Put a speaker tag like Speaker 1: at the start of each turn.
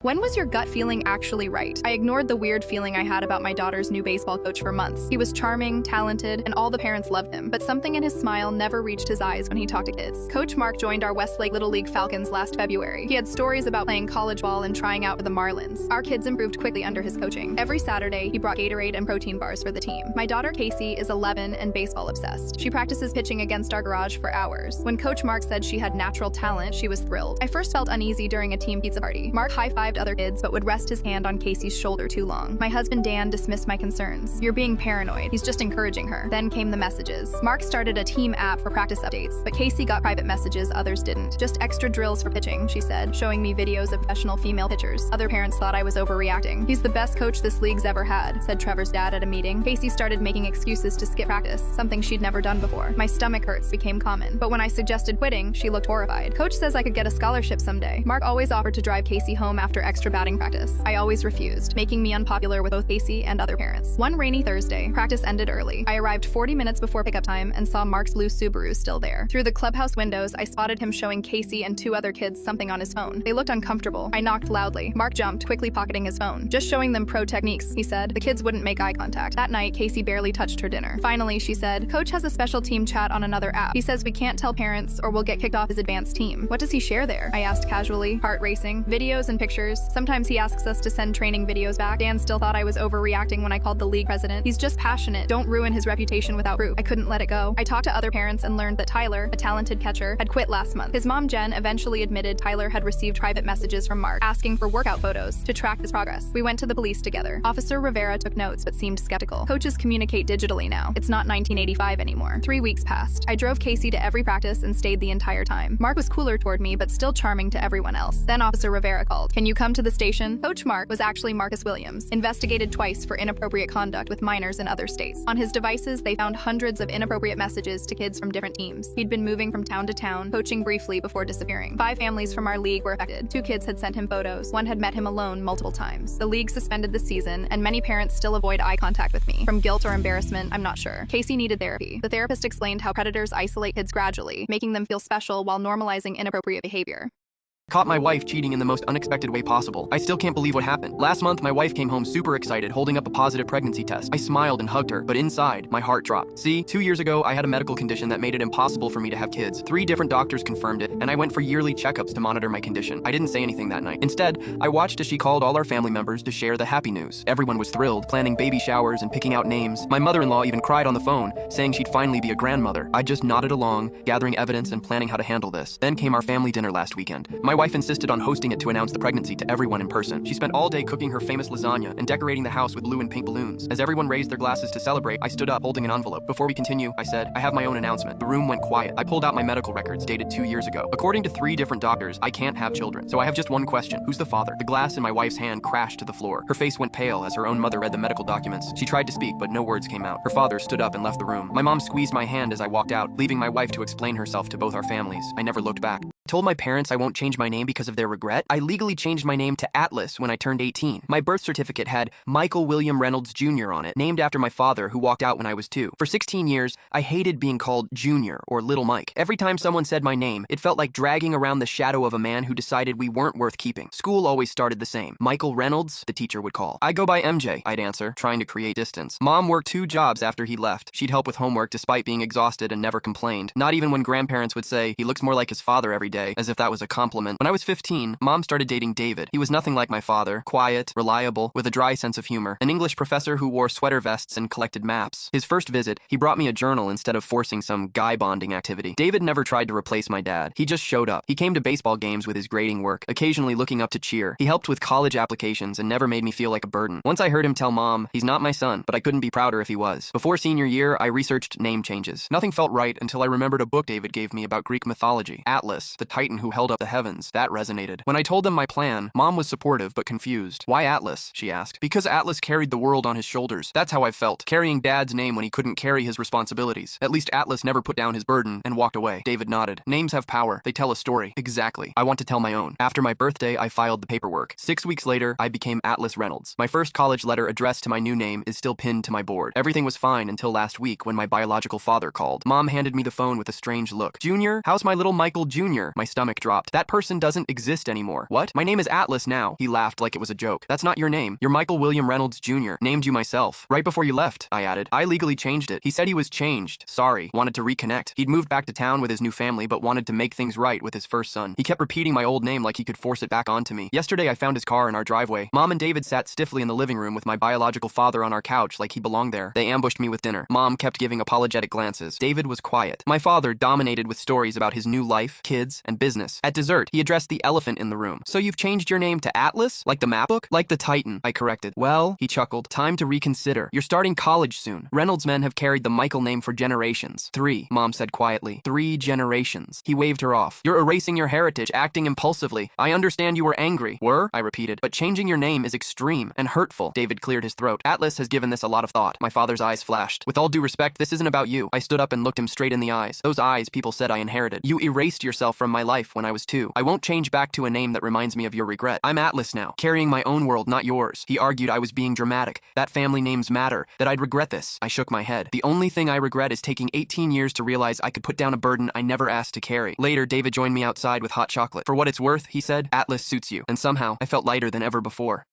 Speaker 1: When was your gut feeling actually right? I ignored the weird feeling I had about my daughter's new baseball coach for months. He was charming, talented, and all the parents loved him, but something in his smile never reached his eyes when he talked to kids. Coach Mark joined our Westlake Little League Falcons last February. He had stories about playing college ball and trying out for the Marlins. Our kids improved quickly under his coaching. Every Saturday, he brought Gatorade and protein bars for the team. My daughter Casey is 11 and baseball obsessed. She practices pitching against our garage for hours. When Coach Mark said she had natural talent, she was thrilled. I first felt uneasy during a team pizza party. Mark high-fived other kids, but would rest his hand on Casey's shoulder too long. My husband Dan dismissed my concerns. "You're being paranoid. He's just encouraging her." Then came the messages. Mark started a team app for practice updates, but Casey got private messages others didn't. "Just extra drills for pitching," she said, showing me videos of professional female pitchers. Other parents thought I was overreacting. "He's the best coach this league's ever had," said Trevor's dad at a meeting. Casey started making excuses to skip practice, something she'd never done before. My stomach hurts became common, but when I suggested quitting, she looked horrified. "Coach says I could get a scholarship someday." Mark always offered to drive Casey home after extra batting practice. I always refused, making me unpopular with both Casey and other parents. One rainy Thursday, practice ended early. I arrived 40 minutes before pickup time and saw Mark's blue Subaru still there. Through the clubhouse windows, I spotted him showing Casey and two other kids something on his phone. They looked uncomfortable. I knocked loudly. Mark jumped, quickly pocketing his phone. "Just showing them pro techniques," he said. The kids wouldn't make eye contact. That night, Casey barely touched her dinner. Finally, she said, "Coach has a special team chat on another app. He says we can't tell parents or we'll get kicked off his advanced team." "What does he share there?" I asked casually, heart racing. "Videos and pictures. Sometimes he asks us to send training videos back." Dan still thought I was overreacting when I called the league president. "He's just passionate. Don't ruin his reputation without proof." I couldn't let it go. I talked to other parents and learned that Tyler, a talented catcher, had quit last month. His mom, Jen, eventually admitted Tyler had received private messages from Mark asking for workout photos to track his progress. We went to the police together. Officer Rivera took notes but seemed skeptical. "Coaches communicate digitally now. It's not 1985 anymore." 3 weeks passed. I drove Casey to every practice and stayed the entire time. Mark was cooler toward me but still charming to everyone else. Then Officer Rivera called. "Can you come to the station?" Coach Mark was actually Marcus Williams, investigated twice for inappropriate conduct with minors in other states. On his devices, they found hundreds of inappropriate messages to kids from different teams. He'd been moving from town to town, coaching briefly before disappearing. 5 families from our league were affected. 2 kids had sent him photos. 1 had met him alone multiple times. The league suspended the season, and many parents still avoid eye contact with me. From guilt or embarrassment, I'm not sure. Casey needed therapy. The therapist explained how predators isolate kids gradually, making them feel special while normalizing inappropriate behavior.
Speaker 2: Caught my wife cheating in the most unexpected way possible. I still can't believe what happened. Last month, my wife came home super excited, holding up a positive pregnancy test. I smiled and hugged her, but inside, my heart dropped. See, 2 years ago, I had a medical condition that made it impossible for me to have kids. 3 different doctors confirmed it, and I went for yearly checkups to monitor my condition. I didn't say anything that night. Instead, I watched as she called all our family members to share the happy news. Everyone was thrilled, planning baby showers and picking out names. My mother-in-law even cried on the phone, saying she'd finally be a grandmother. I just nodded along, gathering evidence and planning how to handle this. Then came our family dinner last weekend. My wife insisted on hosting it to announce the pregnancy to everyone in person. She spent all day cooking her famous lasagna and decorating the house with blue and pink balloons. As everyone raised their glasses to celebrate, I stood up holding an envelope. "Before we continue," I said, "I have my own announcement." The room went quiet. I pulled out my medical records dated 2 years ago. According to 3 different doctors, I can't have children. So I have just one question. Who's the father? The glass in my wife's hand crashed to the floor. Her face went pale as her own mother read the medical documents. She tried to speak, but no words came out. Her father stood up and left the room. My mom squeezed my hand as I walked out, leaving my wife to explain herself to both our families. I never looked back. Told my parents I won't change my name because of their regret. I legally changed my name to Atlas when I turned 18. My birth certificate had Michael William Reynolds Jr. on it, named after my father who walked out when I was 2. For 16 years, I hated being called Junior or Little Mike. Every time someone said my name, it felt like dragging around the shadow of a man who decided we weren't worth keeping. School always started the same. "Michael Reynolds," the teacher would call. "I go by MJ," I'd answer, trying to create distance. Mom worked 2 jobs after he left. She'd help with homework despite being exhausted and never complained. Not even when grandparents would say, "He looks more like his father every day," as if that was a compliment. When I was 15, Mom started dating David. He was nothing like my father, quiet, reliable, with a dry sense of humor. An English professor who wore sweater vests and collected maps. His first visit, he brought me a journal instead of forcing some guy bonding activity. David never tried to replace my dad. He just showed up. He came to baseball games with his grading work, occasionally looking up to cheer. He helped with college applications and never made me feel like a burden. Once I heard him tell Mom, "He's not my son," but I couldn't be prouder if he was. Before senior year, I researched name changes. Nothing felt right until I remembered a book David gave me about Greek mythology. Atlas, the titan who held up the heavens. That resonated. When I told them my plan, Mom was supportive but confused. "Why Atlas?" she asked. "Because Atlas carried the world on his shoulders. That's how I felt, carrying Dad's name when he couldn't carry his responsibilities. At least Atlas never put down his burden and walked away." David nodded. "Names have power. They tell a story." "Exactly. I want to tell my own." After my birthday, I filed the paperwork. 6 weeks later, I became Atlas Reynolds. My first college letter addressed to my new name is still pinned to my board. Everything was fine until last week when my biological father called. Mom handed me the phone with a strange look. "Junior? How's my little Michael Jr.?" My stomach dropped. That person person doesn't exist anymore. What? My name is Atlas now. He laughed like it was a joke. That's not your name. You're Michael William Reynolds Jr. Named you myself. Right before you left, I added. I legally changed it. He said he was changed. Sorry. Wanted to reconnect. He'd moved back to town with his new family, but wanted to make things right with his first son. He kept repeating my old name like he could force it back onto me. Yesterday, I found his car in our driveway. Mom and David sat stiffly in the living room with my biological father on our couch like he belonged there. They ambushed me with dinner. Mom kept giving apologetic glances. David was quiet. My father dominated with stories about his new life, kids, and business. At dessert, he addressed the elephant in the room. So you've changed your name to Atlas? Like the map book? Like the Titan, I corrected. Well, he chuckled. Time to reconsider. You're starting college soon. Reynolds men have carried the Michael name for generations. 3, Mom said quietly. 3 generations. He waved her off. You're erasing your heritage, acting impulsively. I understand you were angry. Were? I repeated. But changing your name is extreme and hurtful. David cleared his throat. Atlas has given this a lot of thought. My father's eyes flashed. With all due respect, this isn't about you. I stood up and looked him straight in the eyes. Those eyes people said I inherited. You erased yourself from my life when I was 2. I won't change back to a name that reminds me of your regret. I'm Atlas now, carrying my own world, not yours. He argued I was being dramatic, that family names matter, that I'd regret this. I shook my head. The only thing I regret is taking 18 years to realize I could put down a burden I never asked to carry. Later, David joined me outside with hot chocolate. For what it's worth, he said, Atlas suits you. And somehow, I felt lighter than ever before.